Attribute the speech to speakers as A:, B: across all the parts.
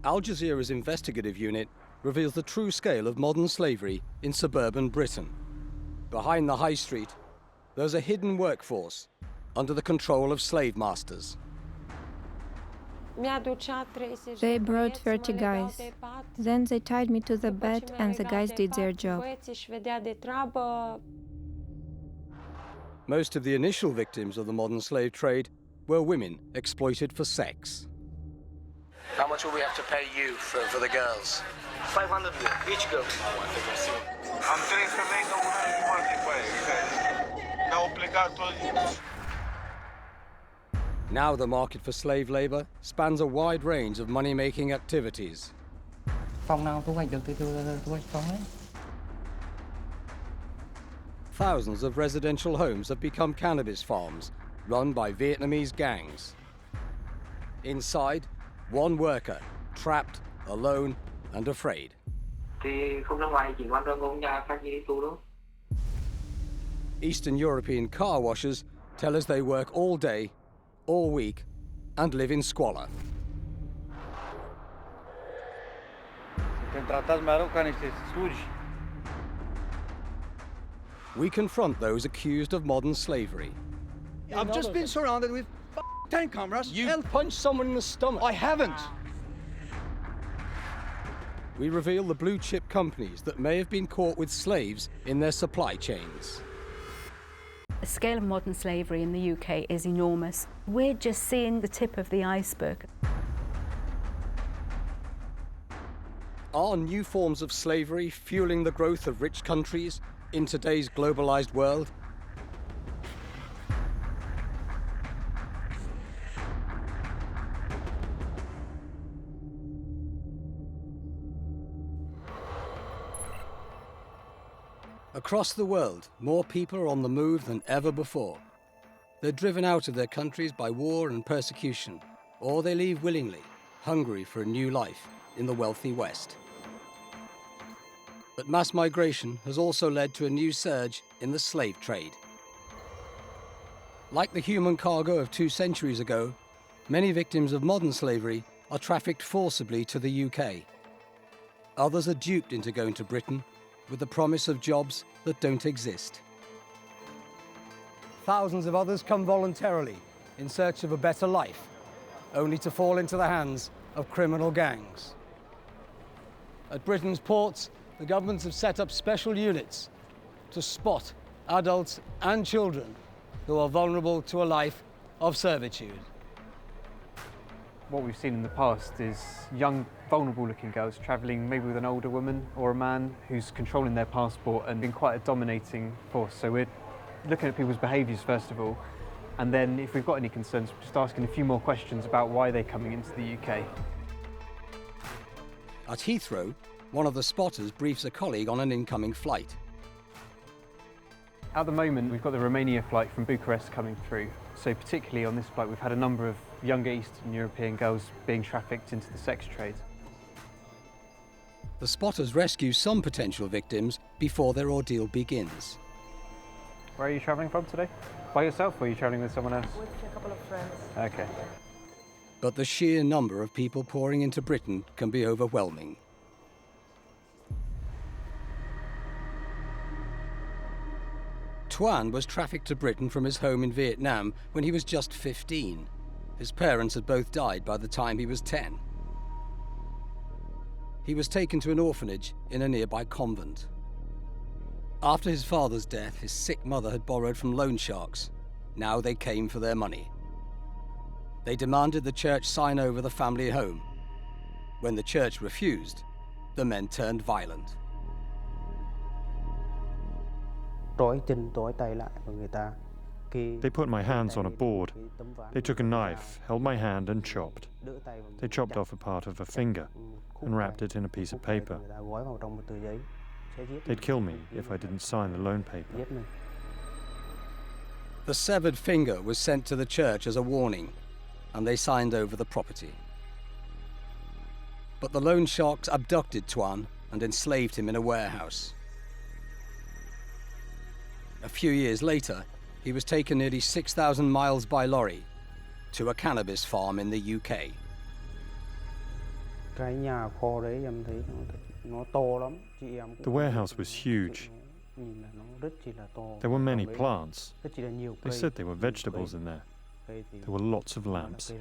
A: Al Jazeera's investigative unit reveals the true scale of modern slavery in suburban Britain. Behind the high street, there's a hidden workforce under the control of slave masters.
B: They brought 30 guys. Then they tied me to the bed and the guys did their job.
A: Most of the initial victims of the modern slave trade were women exploited for sex. How much will we have to pay you for the girls?
C: 500 each girl.
D: I'm telling her they don't have money, but no obligatory.
A: Now the market for slave labor spans a wide range of money-making activities.
E: Phòng nào thu hoạch được thì thu hoạch phòng ấy.
A: Thousands of residential homes have become cannabis farms, run by Vietnamese gangs. Inside, one worker, trapped, alone, and afraid.
E: Thì không ra ngoài, chỉ quan tâm công nhà phát đi tù đâu.
A: Eastern European car washers tell us they work all day, all week, and live in squalor. We confront those accused of modern slavery.
F: I've just been surrounded with 10 cameras.
A: You punched someone in the stomach.
F: I haven't.
A: We reveal the blue-chip companies that may have been caught with slaves in their supply chains.
G: The scale of modern slavery in the UK is enormous. We're just seeing the tip of the iceberg.
A: Are new forms of slavery fueling the growth of rich countries in today's globalized world? Across the world, more people are on the move than ever before. They're driven out of their countries by war and persecution, or they leave willingly, hungry for a new life in the wealthy West. But mass migration has also led to a new surge in the slave trade. Like the human cargo of 2 centuries ago, many victims of modern slavery are trafficked forcibly to the UK. Others are duped into going to Britain with the promise of jobs that don't exist. Thousands of others come voluntarily in search of a better life, only to fall into the hands of criminal gangs. At Britain's ports, the governments have set up special units to spot adults and children who are vulnerable to a life of servitude.
H: What we've seen in the past is young, vulnerable-looking girls travelling maybe with an older woman or a man who's controlling their passport and being quite a dominating force. So we're looking at people's behaviours first of all, and then if we've got any concerns, just asking a few more questions about why they're coming into the UK.
A: At Heathrow, one of the spotters briefs a colleague on an incoming flight.
H: At the moment, we've got the Romania flight from Bucharest coming through. So particularly on this flight, we've had a number of younger Eastern European girls being trafficked into the sex trade.
A: The spotters rescue some potential victims before their ordeal begins.
H: Where are you travelling from today? By yourself, or are you travelling with someone else?
I: With a couple of friends.
H: Okay.
A: But the sheer number of people pouring into Britain can be overwhelming. Tuan was trafficked to Britain from his home in Vietnam when he was just 15. His parents had both died by the time he was 10. He was taken to an orphanage in a nearby convent. After his father's death, his sick mother had borrowed from loan sharks. Now they came for their money. They demanded the church sign over the family home. When the church refused, the men turned violent.
J: They put my hands on a board. They took a knife, held my hand and chopped. They chopped off a part of a finger and wrapped it in a piece of paper. They'd kill me if I didn't sign the loan paper.
A: The severed finger was sent to the church as a warning, and they signed over the property. But the loan sharks abducted Tuan and enslaved him in a warehouse. A few years later, he was taken nearly 6,000 miles by lorry to a cannabis farm in the UK.
J: The warehouse was huge. There were many plants. They said there were vegetables in there. There were lots of lamps. I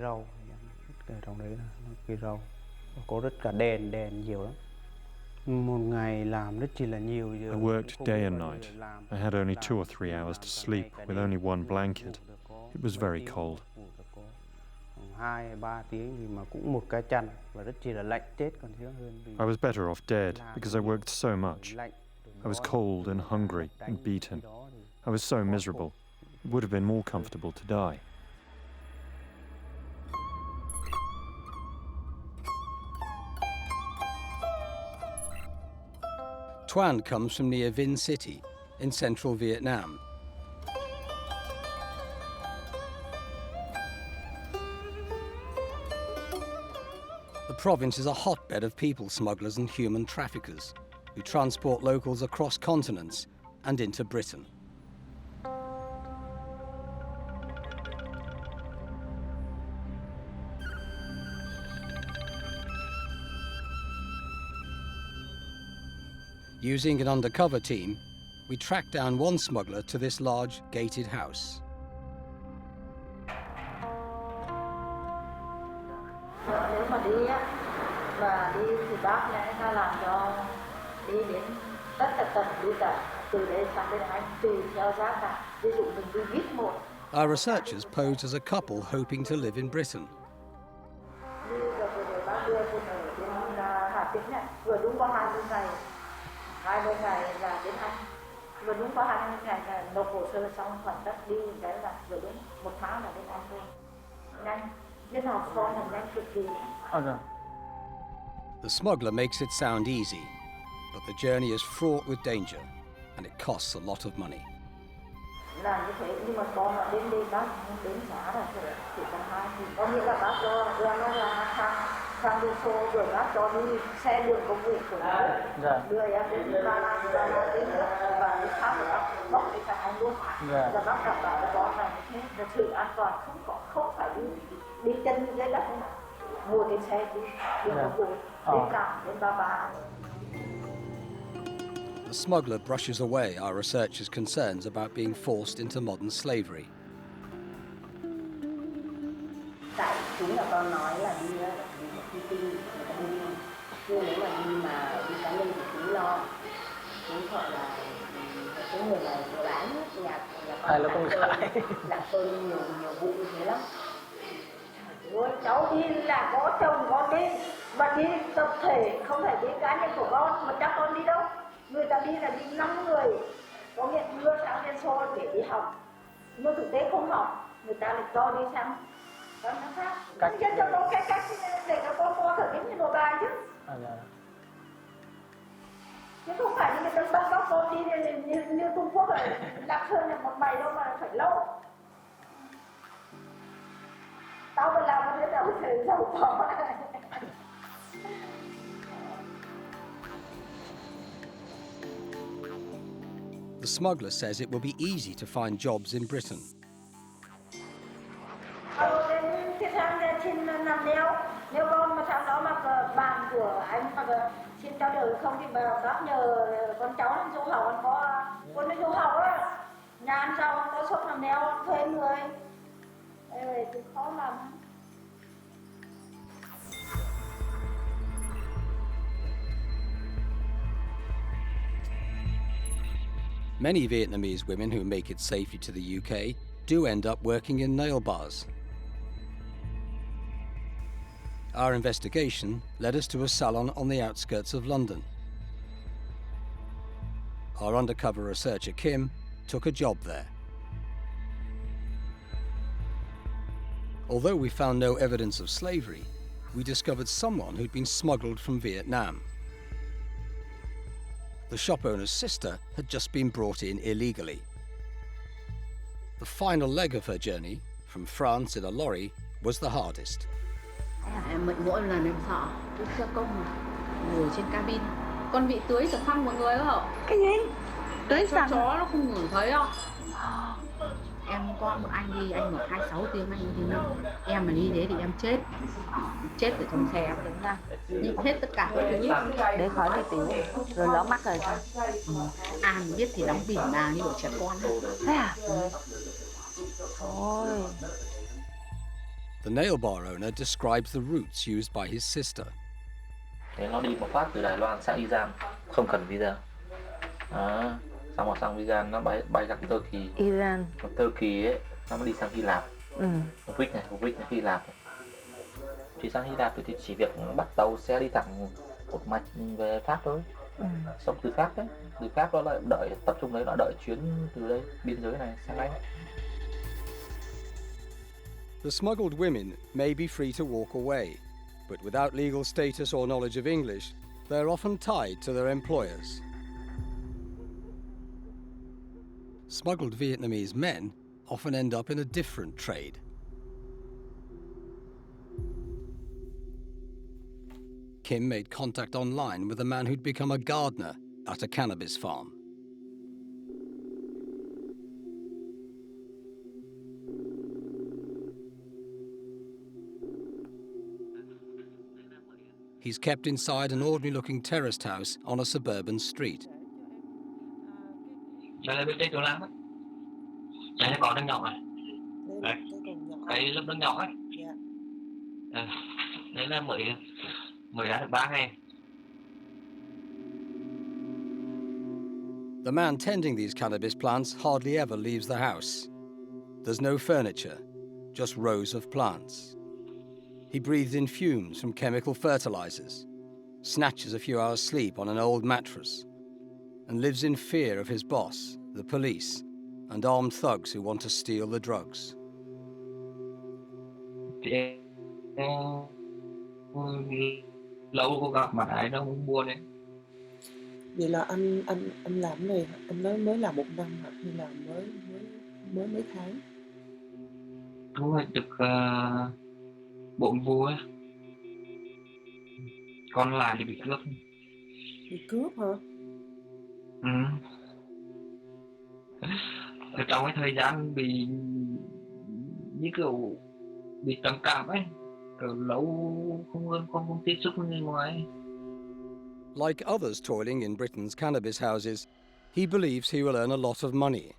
J: worked day and night. I had only 2 or 3 hours to sleep with only one blanket. It was very cold. I was better off dead because I worked so much. I was cold and hungry and beaten. I was so miserable. It would have been more comfortable to die.
A: Tuan comes from near Vinh City in central Vietnam. The province is a hotbed of people smugglers and human traffickers who transport locals across continents and into Britain. Using an undercover team, we track down one smuggler to this large gated house.
I: Nếu mà đi á, và đi thì bác nhà người ta làm cho đi đến tất tần đi cả từ đây sang bên Anh tùy theo giá cả. Ví dụ mình đi vít một.
A: Our researchers posed as a couple hoping to live in Britain.
I: Đi gặp rồi bác đưa phụ nữ đến Hà Tĩnh này, vừa đúng có 20 ngày. 20 ngày là đến Anh. Vừa đúng có 20 ngày là nộp hồ sơ xong hoàn tất đi cái là vừa đúng 1 tháng là đến Anh thôi. Nhanh.
A: The smuggler makes it sound easy, but the journey is fraught with danger, and it costs a lot of money.
I: Làm như thế nhưng mà con là đến đây bác đến giá là chỉ cần 2 thì có nghĩa là bác cho đưa nó là sang đi xô rồi bác cho đi xe đường công vụ của nó đưa em đến Ba đến nước và đến khác rồi bác bóc đi sang Anh luôn. Rồi bác đảm bảo cho con là như thế là sự an toàn không phải đi chân dưới đất này, mua cái xe đi công vụ đến Cảng đến Ba.
A: The smuggler brushes away our researchers' concerns about being forced into modern slavery.
I: Tại chúng là con nói là đi tin nhưng nếu mà đi mà đi cá nhân thì chúng lo, chúng sợ là cái người này của bán nhà con là tôi nhiều vụ như thế lắm. Ôi, cháu đi là có chồng con đi và đi tập thể không phải đi cá nhân của con mà chắc con đi đâu. Người ta đi là đi 5 người, có nghĩa đưa sang Liên Xô để đi học, nhưng thực tế không học, người ta lại cho đi sang các nước khác. Nhân cho con cách để cho con có thể đến như đồ bài chứ. Chứ không phải như người ta bắt cóc con đi như Trung Quốc rồi, Lạc Sơn là một ngày đâu mà phải lâu. Tao mà làm một cái đâu thì giàu có.
A: The smuggler says it will be easy to find jobs in Britain.
I: Cái sang xin làm nếu con mà sang đó mà bạn của anh mà xin cháu được không thì bác nhờ con cháu làm du học, anh có con đi du học á, nhà ăn xong có suất làm neo thuê người, thì khó làm.
A: Many Vietnamese women who make it safely to the UK do end up working in nail bars. Our investigation led us to a salon on the outskirts of London. Our undercover researcher Kim took a job there. Although we found no evidence of slavery, we discovered someone who'd been smuggled from Vietnam. The shop owner's sister had just been brought in illegally. The final leg of her journey, from France in a lorry, was the hardest.
K: Em mệt mỗi lần em sợ, cái xe công mà ngồi trên cabin, con bị tưới xà phăng mọi người không?
I: Cái gì?
K: Tưới xà chó nó không ngửi thấy không? Em có một anh đi, anh 126 tiếng anh thì năm. Em mà đi thế thì em chết ở trong xe đúng ra. Nhưng hết tất cả các thứ để khỏi đi tiểu rồi lỡ mắc rồi sao? Ai biết thì đóng bỉm nào như bọn trẻ con. Thế à? Thôi.
A: The nail bar owner describes the routes used by his sister.
C: Thế nó đi một phát từ Đài Loan sang Iran, không cần visa. Đó. Xong rồi sang Iran nó bay ra cái Tơ Kỳ.
G: Iran.
C: Còn Tơ Kỳ ấy nó mới đi sang Hy Lạp. Ubrik này Hy Lạp. Thì sang Hy Lạp thì chỉ việc bắt tàu xe đi thẳng một mạch về Pháp thôi. Xong từ Pháp đấy, từ Pháp nó lại đợi tập trung đấy, nó đợi chuyến từ đây biên giới này sang Anh.
A: The smuggled women may be free to walk away, but without legal status or knowledge of English, they're often tied to their employers. Smuggled Vietnamese men often end up in a different trade. Kim made contact online with a man who'd become a gardener at a cannabis farm. He's kept inside an ordinary-looking terraced house on a suburban street.
C: Đây bên đây chỗ lắm á. Đây nó còn đang nhỏ này. Đấy. Cái lớp đang nhỏ ấy. Đấy là mới đã được 3 ngày.
A: The man tending these cannabis plants hardly ever leaves the house. There's no furniture, just rows of plants. He breathes in fumes from chemical fertilizers, snatches a few hours' sleep on an old mattress, and lives in fear of his boss, the police, and armed thugs who want to steal the drugs.
C: Lâu không gặp mặt ai đâu cũng buồn đấy.
L: Vậy là anh làm này, anh nói mới làm 1 năm hả? Hay là mới mấy tháng?
C: Thu hoạch được 4 vụ ấy. Còn lại thì bị cướp.
L: Bị cướp hả?
C: Trong cái thời gian bị như kiểu bị trầm cảm ấy, kiểu lâu không tiếp xúc với người ngoài.
A: Like others toiling in Britain's cannabis houses, he believes he will earn a lot of money.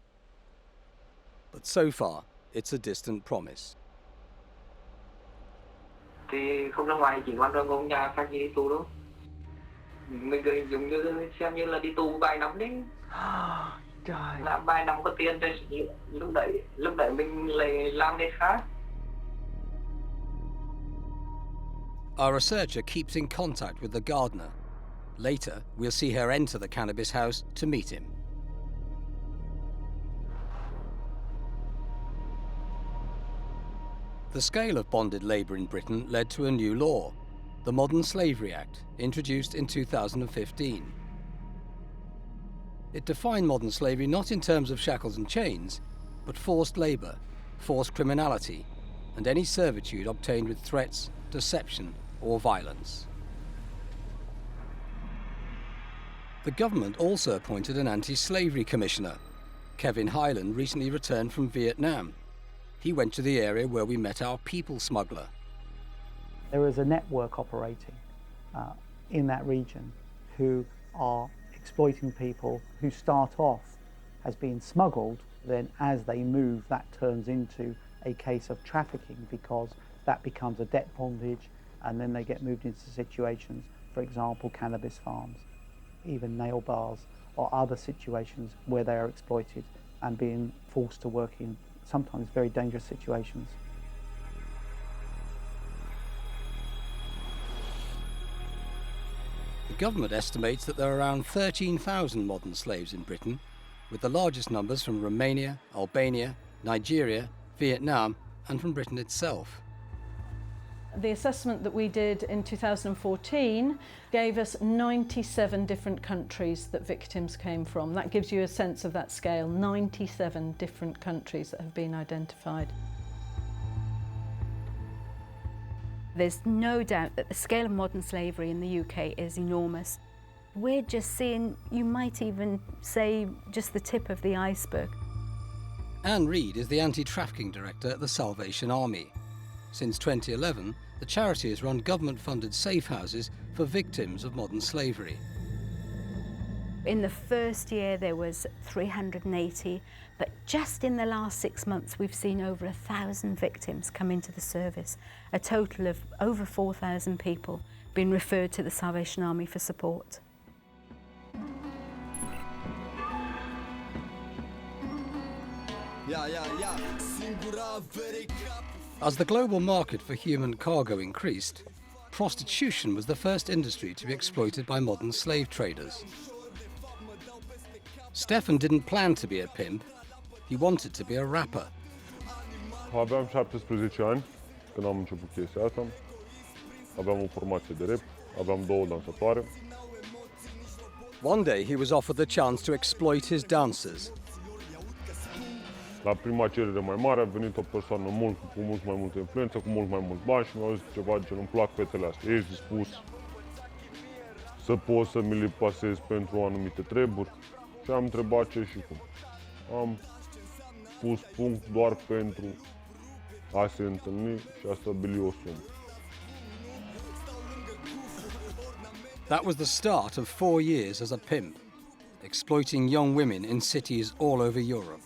A: But so far, it's a distant promise.
E: Thì không ra ngoài chỉ quan trọng ông nhà phải đi tù đâu. Mình cứ dùng như xem như là đi tù vài năm đấy.
L: Trời.
E: Làm vài năm có tiền thì lúc đấy mình lại làm cái khác.
A: Our researcher keeps in contact with the gardener. Later, we'll see her enter the cannabis house to meet him. The scale of bonded labour in Britain led to a new law, the Modern Slavery Act, introduced in 2015. It defined modern slavery not in terms of shackles and chains, but forced labour, forced criminality, and any servitude obtained with threats, deception, or violence. The government also appointed an anti-slavery commissioner. Kevin Highland recently returned from Vietnam. He went to the area where we met our people smuggler.
M: There is a network operating in that region who are exploiting people who start off as being smuggled, then as they move that turns into a case of trafficking because that becomes a debt bondage, and then they get moved into situations, for example, cannabis farms, even nail bars, or other situations where they are exploited and being forced to work in sometimes very dangerous situations.
A: The government estimates that there are around 13,000 modern slaves in Britain, with the largest numbers from Romania, Albania, Nigeria, Vietnam, and from Britain itself.
N: The assessment that we did in 2014 gave us 97 different countries that victims came from. That gives you a sense of that scale, 97 different countries that have been identified.
G: There's no doubt that the scale of modern slavery in the UK is enormous. We're just seeing, you might even say, just the tip of the iceberg.
A: Anne Reid is the anti-trafficking director at the Salvation Army. Since 2011, the charity has run government-funded safe houses for victims of modern slavery.
G: In the first year there was 380, but just in the last 6 months we've seen over 1,000 victims come into the service. A total of over 4,000 people been referred to the Salvation Army for support.
A: As the global market for human cargo increased, prostitution was the first industry to be exploited by modern slave traders. Stefan didn't plan to be a pimp, he wanted to be a rapper.
O: Aveam 17 ani când am început chestia asta. Aveam o formație de rap, aveam 2 dansatoare.
A: One day he was offered the chance to exploit his dancers.
O: La prima cerere mai mare a venit o persoană cu mult mai multă influență, cu mult mai mulți bani și mi-a zis ceva de genul, îmi plac fetele astea, ești dispus să poți să mi le pasezi pentru anumite treburi? Și am întrebat ce și cum. Am pus punct doar pentru a se întâlni și a stabili o sumă.
A: That was the start of 4 years as a pimp, exploiting young women in cities all over Europe.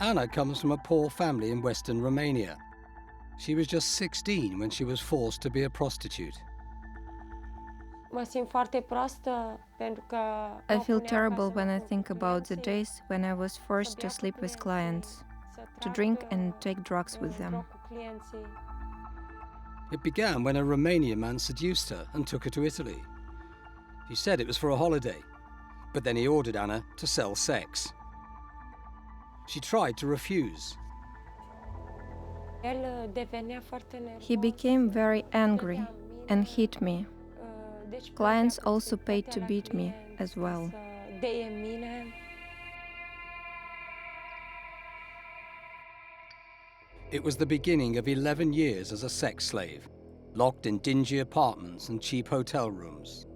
A: Anna comes from a poor family in western Romania. She was just 16 when she was forced to be a prostitute.
B: I feel terrible when I think about the days when I was forced to sleep with clients, to drink and take drugs with them.
A: It began when a Romanian man seduced her and took her to Italy. She said it was for a holiday, but then he ordered Anna to sell sex. She tried to refuse.
B: He became very angry and hit me. Clients also paid to beat me as well.
A: It was the beginning of 11 years as a sex slave, locked in dingy apartments and cheap hotel rooms.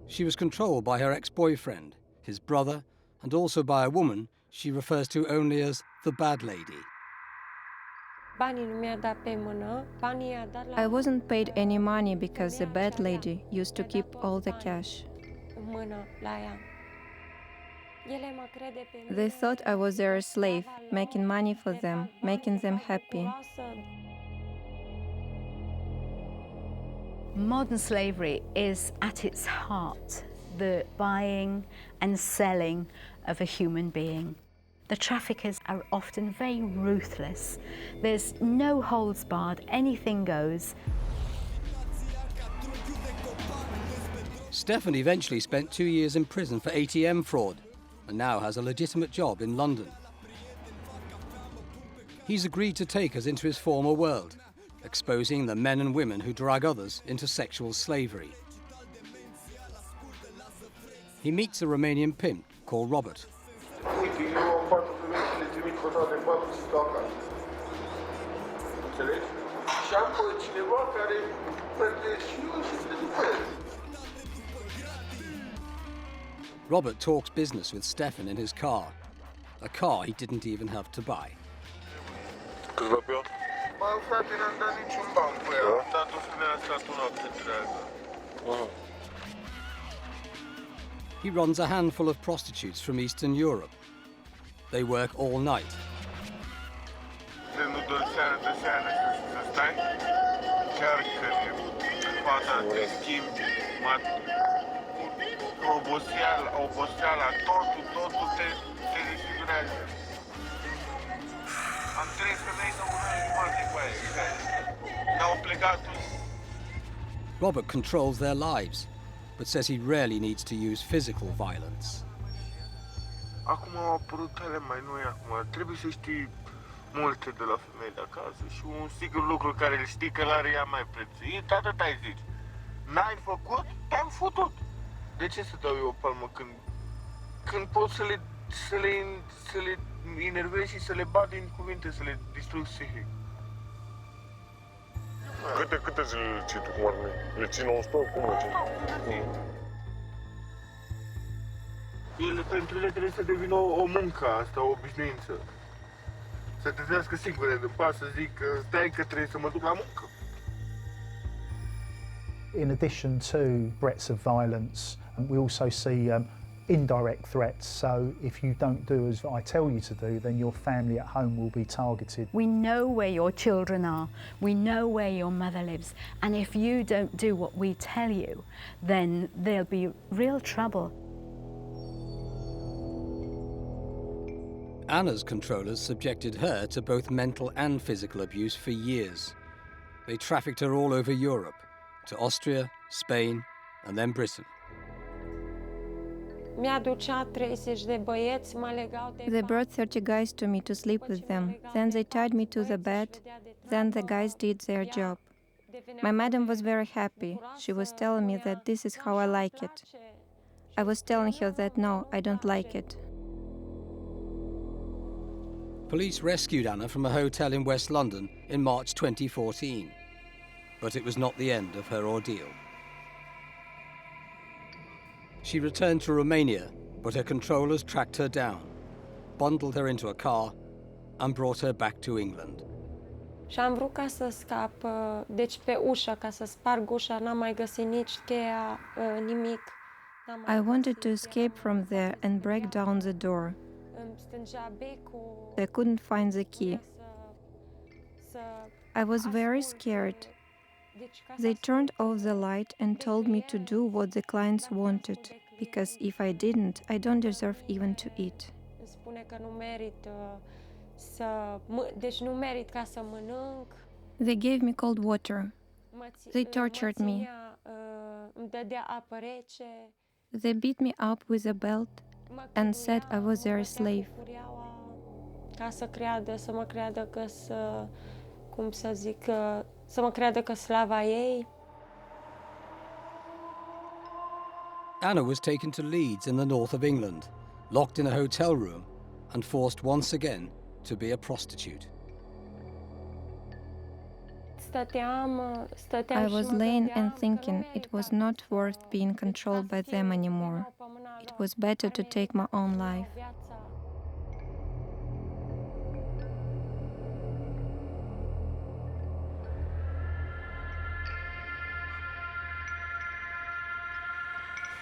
A: She was controlled by her ex-boyfriend, his brother, and also by a woman she refers to only as the bad lady.
B: I wasn't paid any money because the bad lady used to keep all the cash. They thought I was their slave, making money for them, making them happy.
G: Modern slavery is at its heart the buying and selling of a human being. The traffickers are often very ruthless. There's no holds barred, anything goes.
A: Stefan eventually spent 2 years in prison for ATM fraud and now has a legitimate job in London. He's agreed to take us into his former world, exposing the men and women who drag others into sexual slavery. He meets a Romanian pimp called Robert.
D: Uite, eu am 4 femei și le trimit pe toate 4 și stau acasă. Înțelegi? Și am pe cineva care plătesc și eu și se după el.
A: Robert talks business with Stefan in his car, a car he didn't even have to buy.
D: Câți la pe ea? Bă, frate, n-am dat niciun ban pe ea. Am dat o femeie a stat o noapte întreagă.
A: He runs a handful of prostitutes from Eastern Europe. They work all night.
D: De nu doar seară de seară să stai, chiar că fata te schimbi, oboseala, totul te desfigurează. Am 3 femei sau 1 an jumate cu aia, n-au plecat.
A: Robert controls their lives, but says he rarely needs to use physical violence.
D: Acum au apărut ale mai noi acum. Trebuie să știi multe de la femei de acasă și un sigur lucru care îl știi că l-are ea mai prețuit, atât ai zici. N-ai făcut, te-am futut. De ce să dau eu o palmă când pot să le să le enervezi și să le bat din cuvinte, să le distrug psihic.
O: Câte zile le ții tu, cum ar veni? Le ții non-stop? Cum le ții?
D: Pentru ele trebuie să devină o muncă asta, o obișnuință. Să trezească singure de pas, să zic că stai că trebuie să mă duc la muncă.
M: In addition to threats of violence, we also see indirect threats. So if you don't do as I tell you to do, then your family at home will be targeted.
G: We know where your children are, we know where your mother lives, and if you don't do what we tell you, then there'll be real trouble.
A: Anna's controllers subjected her to both mental and physical abuse for years. They trafficked her all over Europe, to Austria, Spain, and then Britain.
B: They brought 30 guys to me to sleep with them. Then they tied me to the bed. Then the guys did their job. My madam was very happy. She was telling me that this is how I like it. I was telling her that no, I don't like it.
A: Police rescued Anna from a hotel in West London in March 2014. But it was not the end of her ordeal. She returned to Romania, but her controllers tracked her down, bundled her into a car, and brought her back to England.
P: Și am vrut ca să scap, deci pe ușă, ca să sparg ușa, n-am mai găsit nici cheia, nimic.
B: I wanted to escape from there and break down the door. I couldn't find the key. I was very scared. They turned off the light and told me to do what the clients wanted, because if I didn't, I don't deserve even to eat. They gave me cold water. They tortured me. They beat me up with a belt and said I was their slave.
P: Să mă creadă că slava ei.
A: Anna was taken to Leeds in the north of England, locked in a hotel room and forced once again to be a prostitute.
B: I was laying and thinking it was not worth being controlled by them anymore. It was better to take my own life.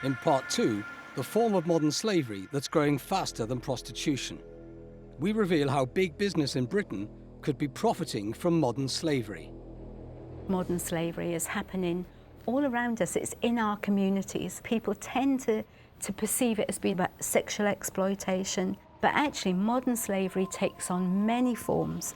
A: In part 2, the form of modern slavery that's growing faster than prostitution. We reveal how big business in Britain could be profiting from modern slavery.
G: Modern slavery is happening all around us. It's in our communities. People tend to perceive it as being about sexual exploitation, but actually modern slavery takes on many forms.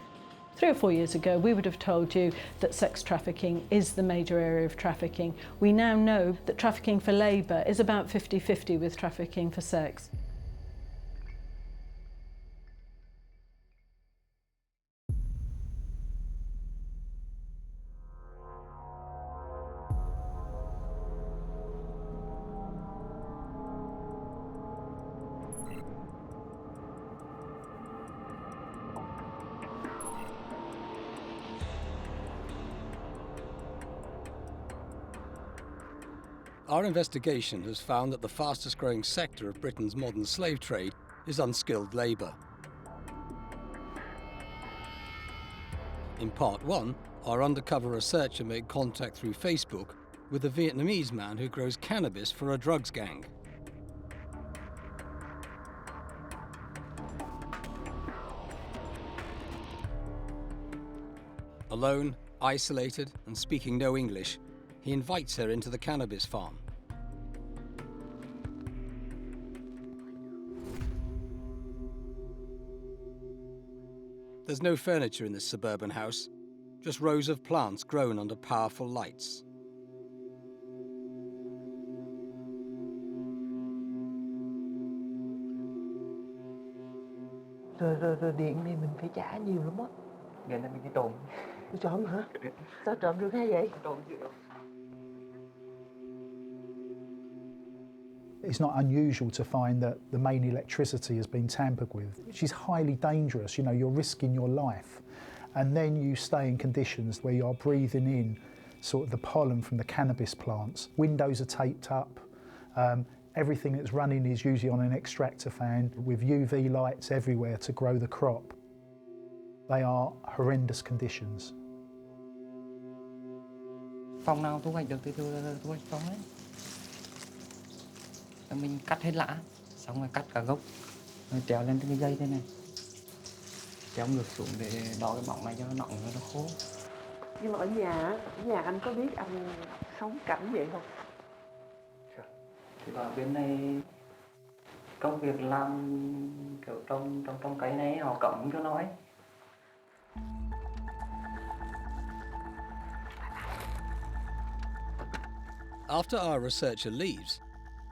N: 3 or 4 years ago, we would have told you that sex trafficking is the major area of trafficking. We now know that trafficking for labour is about 50-50 with trafficking for sex.
A: Our investigation has found that the fastest growing sector of Britain's modern slave trade is unskilled labour. In part 1, our undercover researcher made contact through Facebook with a Vietnamese man who grows cannabis for a drugs gang. Alone, isolated, and speaking no English, he invites her into the cannabis farm. There's no furniture in this suburban house, just rows of plants grown under powerful lights.
E: Rồi điện đi mình phải trả nhiều lắm á. Ngày nay mình đi trộm. Đi trộm hả? Sao trộm được hay vậy? Trộm chứ.
M: It's not unusual to find that the main electricity has been tampered with, which is highly dangerous. You know, you're risking your life. And then you stay in conditions where you're breathing in sort of the pollen from the cannabis plants. Windows are taped up. Everything that's running is usually on an extractor fan with UV lights everywhere to grow the crop. They are horrendous conditions.
Q: Phòng nào thu hoạch được thì thu hoạch phòng ấy. Rồi mình cắt hết lã, xong rồi cắt cả gốc, rồi trèo lên cái dây thế này. Kéo ngược xuống để đo cái bọng này cho nó nọng cho nó khô.
L: Nhưng mà ở nhà anh có biết anh sống cảnh vậy không?
Q: Thì ở bên này công việc làm kiểu trong cái này họ cấm cho nó ấy.
A: After our researcher leaves,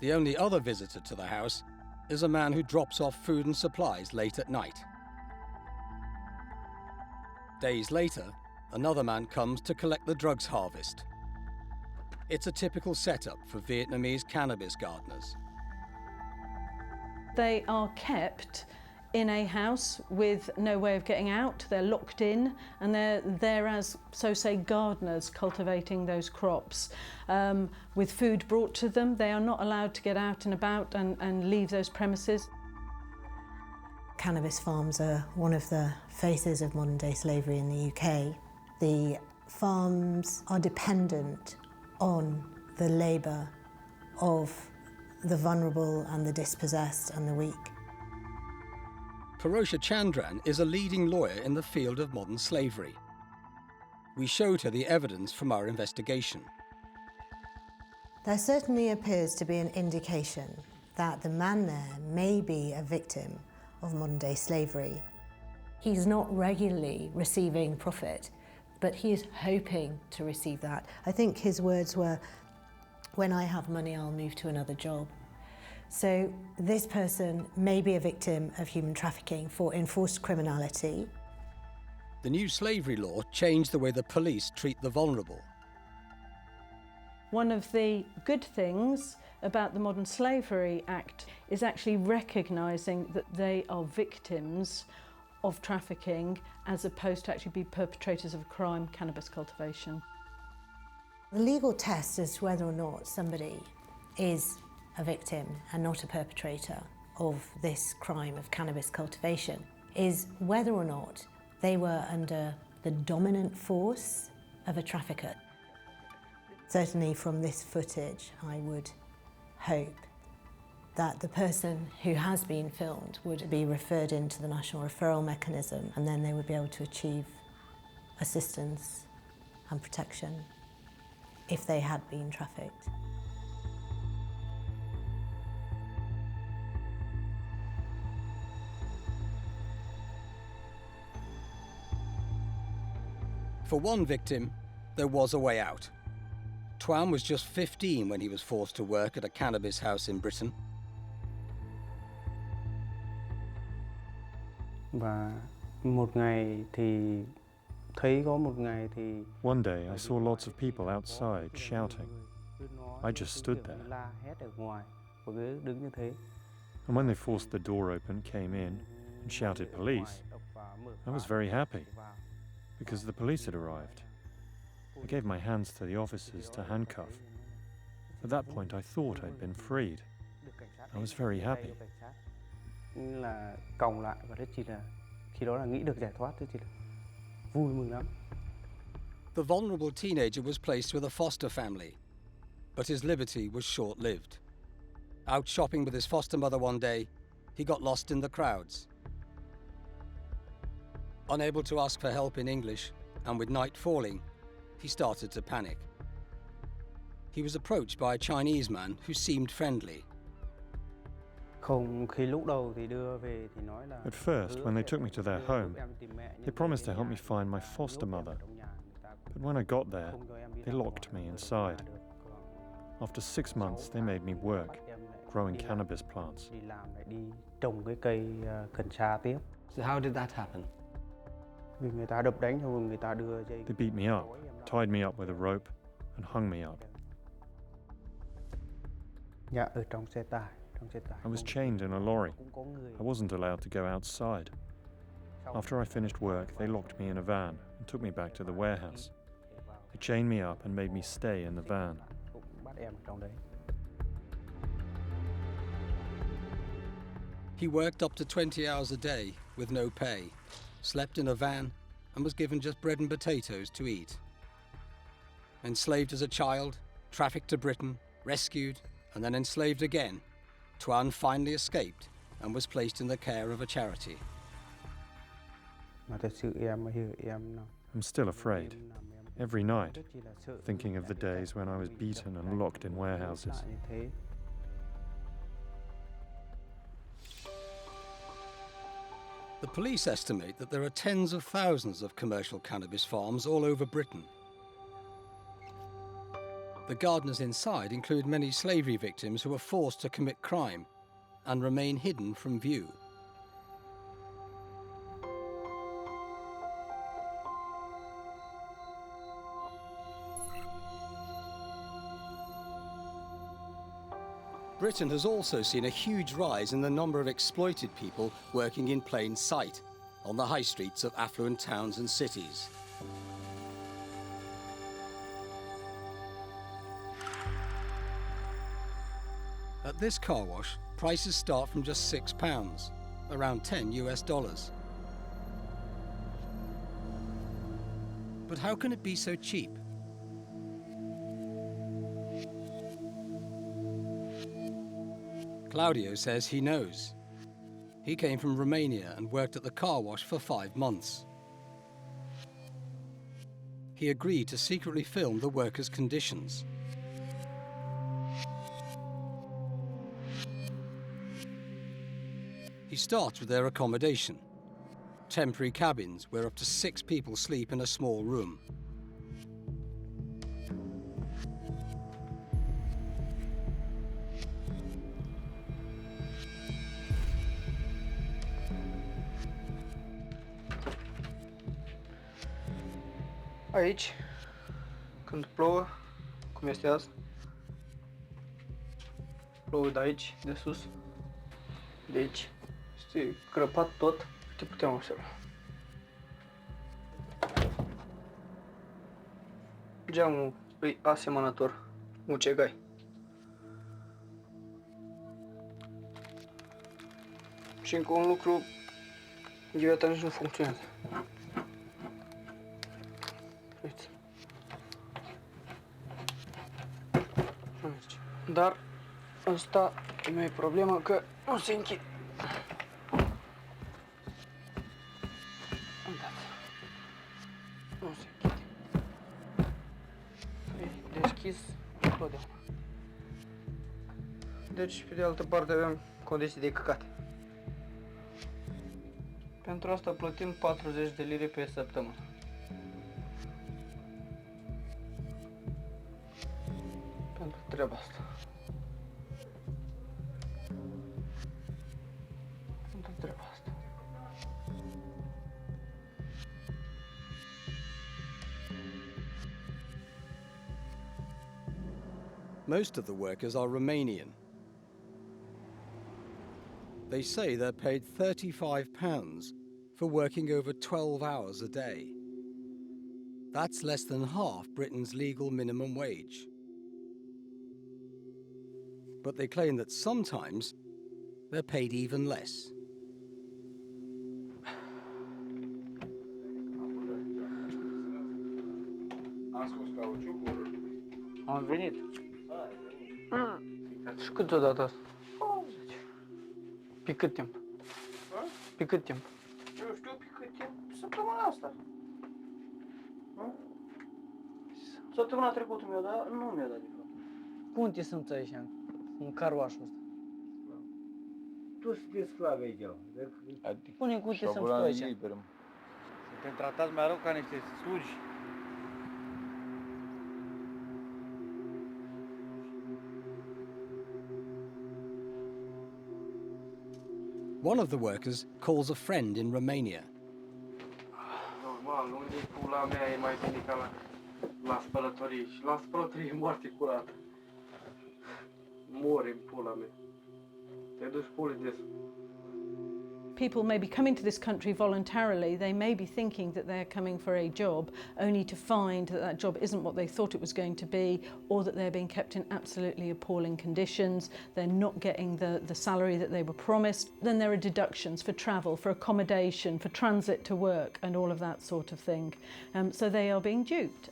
A: the only other visitor to the house is a man who drops off food and supplies late at night. Days later, another man comes to collect the drugs harvest. It's a typical setup for Vietnamese cannabis gardeners.
N: They are kept in a house with no way of getting out. They're locked in, and they're there as, so say, gardeners cultivating those crops. With food brought to them, they are not allowed to get out and about and leave those premises.
R: Cannabis farms are one of the faces of modern-day slavery in the UK. The farms are dependent on the labour of the vulnerable and the dispossessed and the weak.
A: Parosha Chandran is a leading lawyer in the field of modern slavery. We showed her the evidence from our investigation.
R: There certainly appears to be an indication that the man there may be a victim of modern-day slavery. He's not regularly receiving profit, but he is hoping to receive that. I think his words were, "When I have money, I'll move to another job." So this person may be a victim of human trafficking for enforced criminality.
A: The new slavery law changed the way the police treat the vulnerable.
N: One of the good things about the Modern Slavery Act is actually recognising that they are victims of trafficking as opposed to actually be perpetrators of a crime, cannabis cultivation.
R: The legal test as to whether or not somebody is a victim and not a perpetrator of this crime of cannabis cultivation is whether or not they were under the dominant force of a trafficker. Certainly from this footage, I would hope that the person who has been filmed would be referred into the national referral mechanism, and then they would be able to achieve assistance and protection if they had been trafficked.
A: For one victim, there was a way out. Twan was just 15 when he was forced to work at a cannabis house in Britain.
J: One day I saw lots of people outside shouting. I just stood there. And when they forced the door open, came in and shouted police, I was very happy because the police had arrived. I gave my hands to the officers to handcuff. At that point I thought I'd been freed. I was very happy.
A: The vulnerable teenager was placed with a foster family, but his liberty was short-lived. Out shopping with his foster mother one day, he got lost in the crowds. Unable to ask for help in English, and with night falling, he started to panic. He was approached by a Chinese man who seemed friendly.
J: At first, when they took me to their home, they promised to help me find my foster mother. But when I got there, they locked me inside. After 6 months, they made me work, growing cannabis plants.
A: So how did that happen?
J: They beat me up, tied me up with a rope, and hung me up. I was chained in a lorry. I wasn't allowed to go outside. After I finished work, they locked me in a van and took me back to the warehouse. They chained me up and made me stay in the van.
A: He worked up to 20 hours a day with no pay, slept in a van, and was given just bread and potatoes to eat. Enslaved as a child, trafficked to Britain, rescued, and then enslaved again, Tuan finally escaped and was placed in the care of a charity.
J: I'm still afraid. Every night, thinking of the days when I was beaten and locked in warehouses.
A: The police estimate that there are tens of thousands of commercial cannabis farms all over Britain. The gardeners inside include many slavery victims who are forced to commit crime and remain hidden from view. Britain has also seen a huge rise in the number of exploited people working in plain sight on the high streets of affluent towns and cities. At this car wash, prices start from just £6, around $10 US. But how can it be so cheap? Claudio says he knows. He came from Romania and worked at the car wash for 5 months. He agreed to secretly film the workers' conditions. He starts with their accommodation, temporary cabins where up to 6 people sleep in a small room.
S: Aici, când plouă, cum este azi, plouă de aici, de sus, de aici, este crăpat tot, te putem observa. Geamul e asemănător, mucegai. Și încă un lucru, ghiuleta nici nu funcționează. Uite. Dar asta nu e problemă că nu se închide. Uitați. Nu se închide. E deschis totdeauna. Deci, pe de altă parte, avem condiții de căcat. Pentru asta plătim 40 de lire pe săptămână. Pentru treaba asta. Pentru treaba asta.
A: Most of the workers are Romanian. They say they're paid £35 for working over 12 hours a day. That's less than half Britain's legal minimum wage. But they claim that sometimes they're paid even less.
S: Am venit. Și cât o dată asta? 80. Pe cât timp? Pe cât timp? Eu știu pe cât timp. Săptămâna asta. Săptămâna trecută mi-a dat, nu mi-a dat de fapt. Cum te simți aici, în carwașul ăsta?
T: Tu sunteți sclavi aici.
S: Spune cum te simți tu aici.
T: Suntem tratați mai rău ca niște slugi.
A: One of the workers calls a friend in Romania.
S: Normal, unde pula mea e mai bine ca la spălătorie și la spălătorie e moarte curată. Mori în pula mea. Te duci pula de
N: People may be coming to this country voluntarily. They may be thinking that they're coming for a job, only to find that that job isn't what they thought it was going to be, or that they're being kept in absolutely appalling conditions. They're not getting the salary that they were promised. Then there are deductions for travel, for accommodation, for transit to work, and all of that sort of thing. So they are being duped.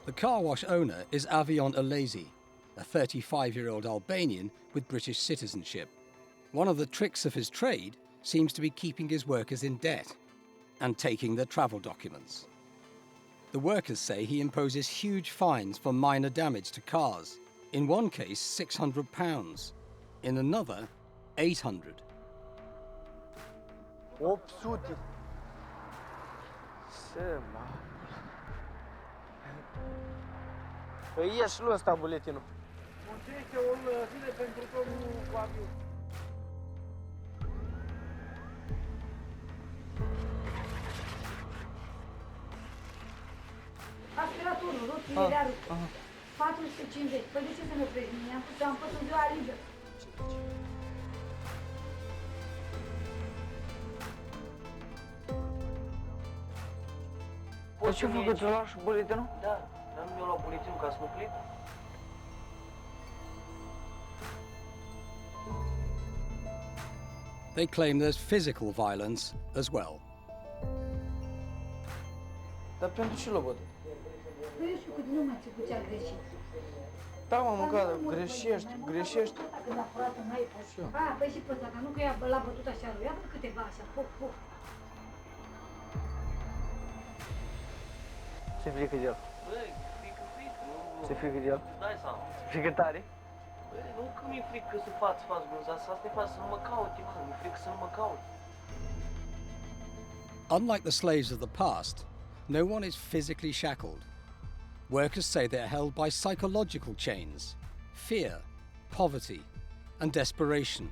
A: The car wash owner is Avion Alesi, a 35-year-old Albanian with British citizenship. One of the tricks of his trade seems to be keeping his workers in debt and taking their travel documents. The workers say he imposes huge fines for minor damage to cars. In one case, £600. In another, 800.
S: 800. Ce mă. Păi ieși lui ăsta buletinul. Muncește o zile pentru domnul Fabiu.
I: Aspiratorul, roțile de arăt. 450. Păi de ce să ne oprești? Am pus în ziua liberă.
S: Păi ce făcut, îți lași buletinul? Da, dar nu mi-a luat buletinul ca să mă plec.
A: They claim there's physical violence as well.
S: Dar pentru ce l-o bădă?
I: Păi eu știu că nu mai ți cu ce-a greșit.
S: Da, mă, măcar, greșești.
I: Când a furat în ai pus. Păi și pe ăsta, că nu că l-a bătut așa lui. Iată câteva așa, foc.
S: Ce frică de el?
C: Băi, frică.
S: Ce frică de el?
C: Dai seama.
S: Frică tare?
C: Băi, nu că mi-e frică să faci brânza, asta e față să nu mă caute, mă. Mi-e frică să nu mă caute.
A: Unlike the slaves of the past, no one is physically shackled. Workers say they are held by psychological chains, fear, poverty, and desperation.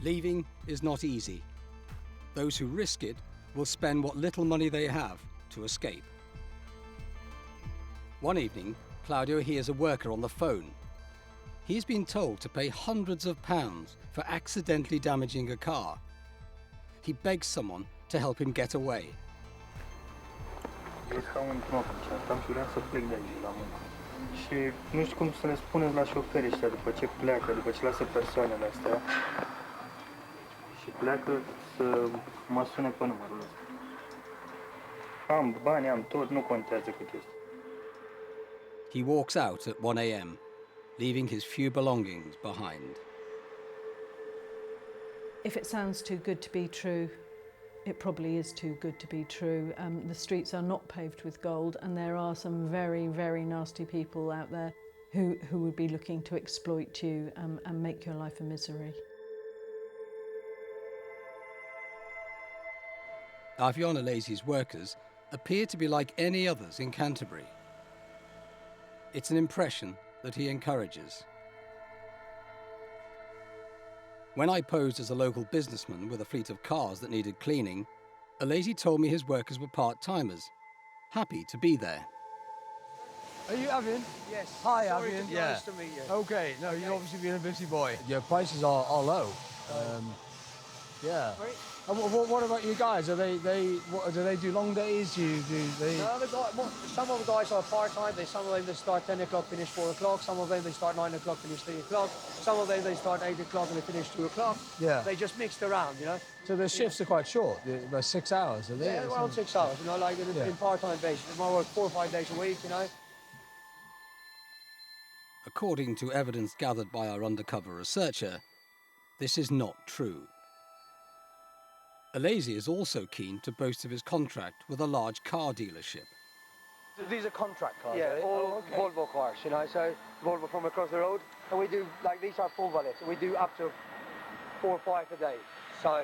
A: Leaving is not easy. Those who risk it will spend what little money they have to escape. One evening, Claudio hears a worker on the phone. He's been told to pay hundreds of pounds for accidentally damaging a car. He begs someone to help him get away.
S: Vreți ca un knop încercam și vreau să plec de aici la muncă. Și nu știu cum să le spunem la șoferii ăștia după ce pleacă, după ce lasă persoanele astea. Și pleacă să mă sune pe numărul ăsta. Am bani, am tot, nu contează cât este.
A: He walks out at 1 a.m., leaving his few belongings behind.
N: If it sounds too good to be true, it probably is too good to be true. The streets are not paved with gold, and there are some very, very nasty people out there who would be looking to exploit you and make your life a misery.
A: Avion Alesi's workers appear to be like any others in Canterbury. It's an impression that he encourages. When I posed as a local businessman with a fleet of cars that needed cleaning, Alesi told me his workers were part-timers, happy to be there.
F: Are you Avion?
S: Yes.
F: Hi,
S: Sorry
F: Avion.
S: to be honest to me, yeah.
F: Okay. No, you've obviously been a busy boy. Your prices are low. Yeah. And what about you guys? Are do they do long days?
M: No, some of the guys are part-time. Some of them they start 10 o'clock, finish 4 o'clock. Some of them they start 9 o'clock, finish 3 o'clock. Some of them they start 8 o'clock and they finish 2 o'clock.
F: Yeah.
M: They just mixed around, you know.
F: So the shifts are quite short, about 6 hours, are they?
M: Yeah, around 6 hours, you know, like in part-time basis. They might work 4 or 5 days a week, you know.
A: According to evidence gathered by our undercover researcher, this is not true. Alesi is also keen to boast of his contract with a large car dealership.
M: These are contract cars,
S: Yeah, all Volvo cars, you know, so Volvo from across the road. And we do, like, these are full valets. We do up to 4 or 5 a day. So,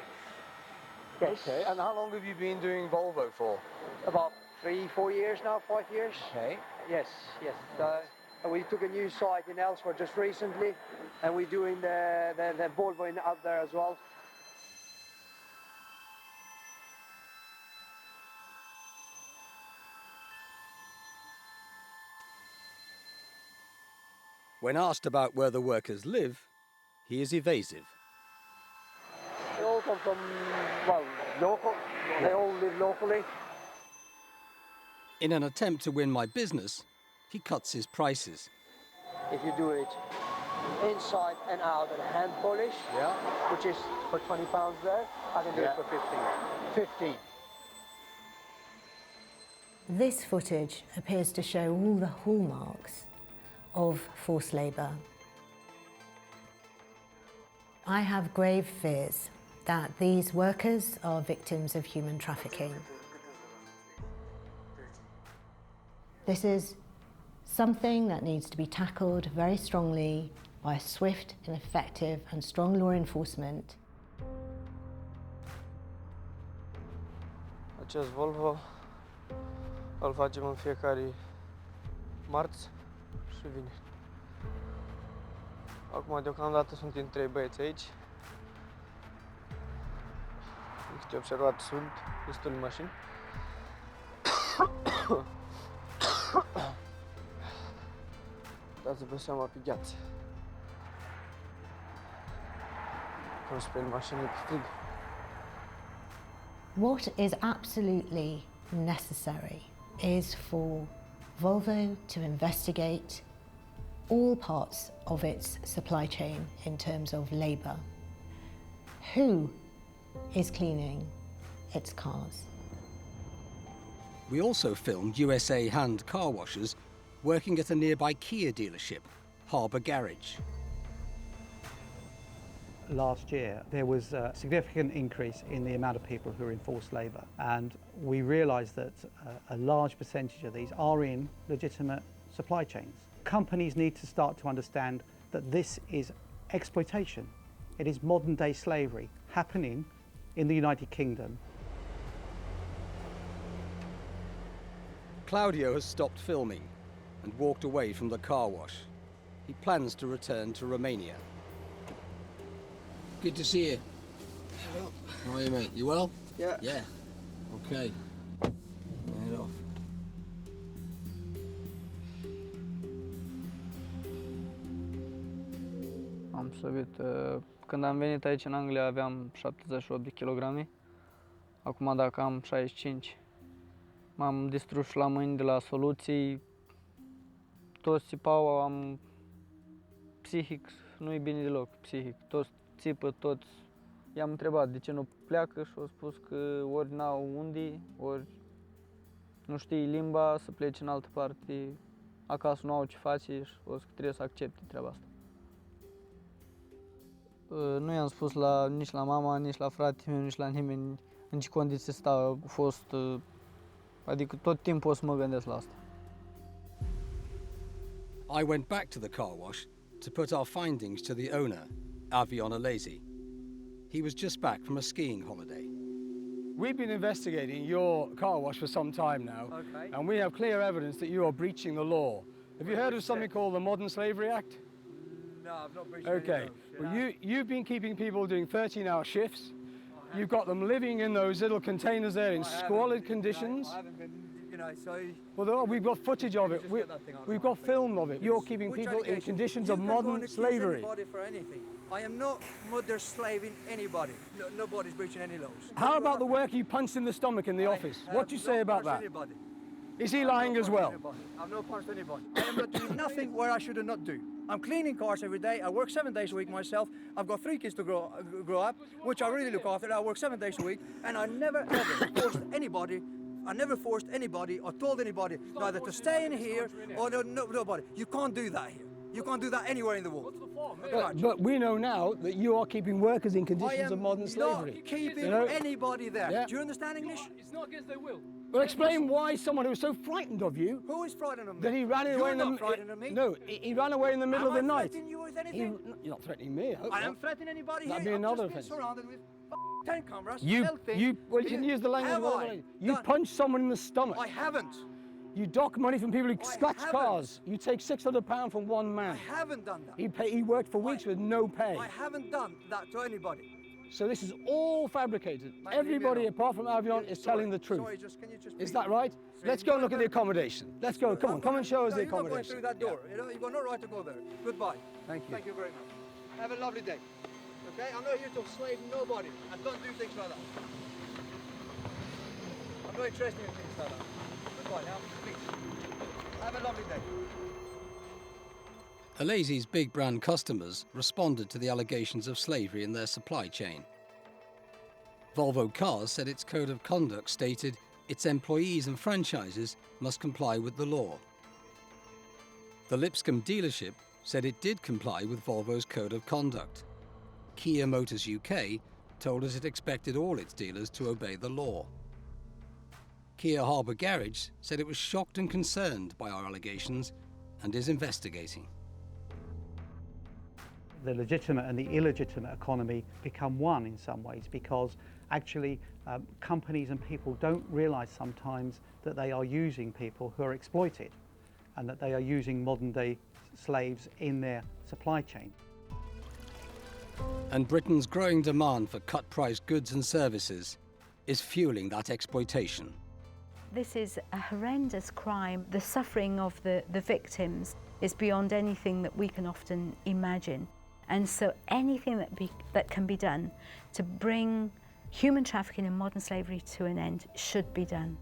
S: yes.
F: Okay, and how long have you been doing Volvo for?
S: About 3, 4 years now, 5 years.
F: Okay.
S: Yes. And we took a new site in Elsewhere just recently, and we're doing the Volvo up there as well.
A: When asked about where the workers live, he is evasive.
U: They all come from, well, local. They all live locally.
A: In an attempt to win my business, he cuts his prices.
U: If you do it inside and out and hand polish, which is for £20 there, I can do it for 15.
R: This footage appears to show all the hallmarks of forced labour. I have grave fears that these workers are victims of human trafficking. This is something that needs to be tackled very strongly by swift and effective and strong law enforcement.
U: Acest Volvo îl facem în fiecare marți și vineri. Acum, deocamdată, suntem 3 băieți aici. Câte observat, sunt destule mașini. Dați-vă seama pe gheață. Cum speli mașinile pe frig.
R: What is absolutely necessary is for Volvo to investigate all parts of its supply chain in terms of labour. Who is cleaning its cars?
A: We also filmed USA hand car washers working at a nearby Kia dealership, Harbour Garage.
M: Last year, there was a significant increase in the amount of people who are in forced labour, and we realised that a large percentage of these are in legitimate supply chains. Companies need to start to understand that this is exploitation. It is modern-day slavery happening in the United Kingdom.
A: Claudio has stopped filming and walked away from the car wash. He plans to return to Romania. Good to see you. Hello. How are you, mate? You well?
U: Yeah.
A: Yeah. Okay. Head off.
U: Am slăbit. Când am venit aici în Anglia aveam 78 de kilograme. Acum dacă am 65. M-am distrus la mâini de la soluții. Toți țipau, am psihic, nu-i bine deloc, psihic. Toți țipă, toți. I-am întrebat de ce nu pleacă și au spus că ori n-au unde, ori nu știi limba, să plece în altă parte, acasă nu au ce face și o să trebuie să accepte treaba asta. Nu i-am spus nici la mama, nici la fratele meu, nici la nimeni în ce condiții stau. A fost, adică tot timpul o să mă gândesc la asta.
A: I went back to the car wash to put our findings to the owner, Avion Alesi. He was just back from a skiing holiday. We've been investigating your car wash for some time now, and we have clear evidence that you are breaching the law. Have you heard of something called the Modern Slavery Act?
U: No, I've not breached
A: Okay. Well, you've been keeping people doing 13-hour shifts. You've got them living in those little containers there in squalid conditions.
U: I haven't been, so...
A: Well, we've got footage of it. We've got film of it. You're keeping people in conditions of modern slavery.
F: For anything. I am not mother slaving anybody. No, nobody's breaching any laws.
A: How about the worker you punched in the stomach in the office? What do you say about that?
F: Anybody.
A: Is he lying as well?
F: I've not punched anybody. I am not doing nothing where I should not do. I'm cleaning cars every day. I work 7 days a week myself. I've got 3 kids to grow up, which I really look after. I work 7 days a week, and I never ever forced anybody. I never forced anybody or told anybody neither to stay in here or nobody. You can't do that here. You can't do that anywhere in the world.
A: But we know now that you are keeping workers in conditions of modern slavery.
F: I am not keeping anybody there.
A: Yeah.
F: Do you understand English?
U: It's not against their will.
A: Well, explain why someone who was so frightened of you...
F: Who is frightened of me?
A: That he ran away in the...
F: You're not frightened of me.
A: No, he ran away in the middle of the night.
F: Am I threatening you with anything?
A: You're not threatening me, I hope
F: I am
A: not.
F: threatening anybody
A: That'd
F: here.
A: be another
F: I've just
A: offence.
F: been surrounded with 10 cameras,
A: You can use the language.
F: Have I
A: You punched someone in the stomach.
F: I haven't.
A: You dock money from people who scratch
F: haven't.
A: cars. You take £600 from one man.
F: I haven't done that.
A: He worked for weeks with no pay.
F: I haven't done that to anybody.
A: So this is all fabricated. Everybody apart from Avion is telling the truth. Is that right? Let's go and look at the accommodation. Let's go. Come on, come and show us the accommodation.
F: You're not going through that door.
A: Yeah.
F: You've got no right to go there. Goodbye.
A: Thank you.
F: Thank you very much. Have a lovely day. Okay? I'm not here to slave nobody. I don't do things like that. I'm not interested in things like that. Goodbye now, please. Have a lovely day.
A: Alazi's big brand customers responded to the allegations of slavery in their supply chain. Volvo Cars said its code of conduct stated its employees and franchises must comply with the law. The Lipscomb dealership said it did comply with Volvo's code of conduct. Kia Motors UK told us it expected all its dealers to obey the law. Kia Harbour Garage said it was shocked and concerned by our allegations and is investigating.
M: The legitimate and the illegitimate economy become one in some ways, because actually companies and people don't realise sometimes that they are using people who are exploited and that they are using modern day slaves in their supply chain.
A: And Britain's growing demand for cut-price goods and services is fueling that exploitation.
G: This is a horrendous crime. The suffering of the victims is beyond anything that we can often imagine. And so anything that can be done to bring human trafficking and modern slavery to an end should be done.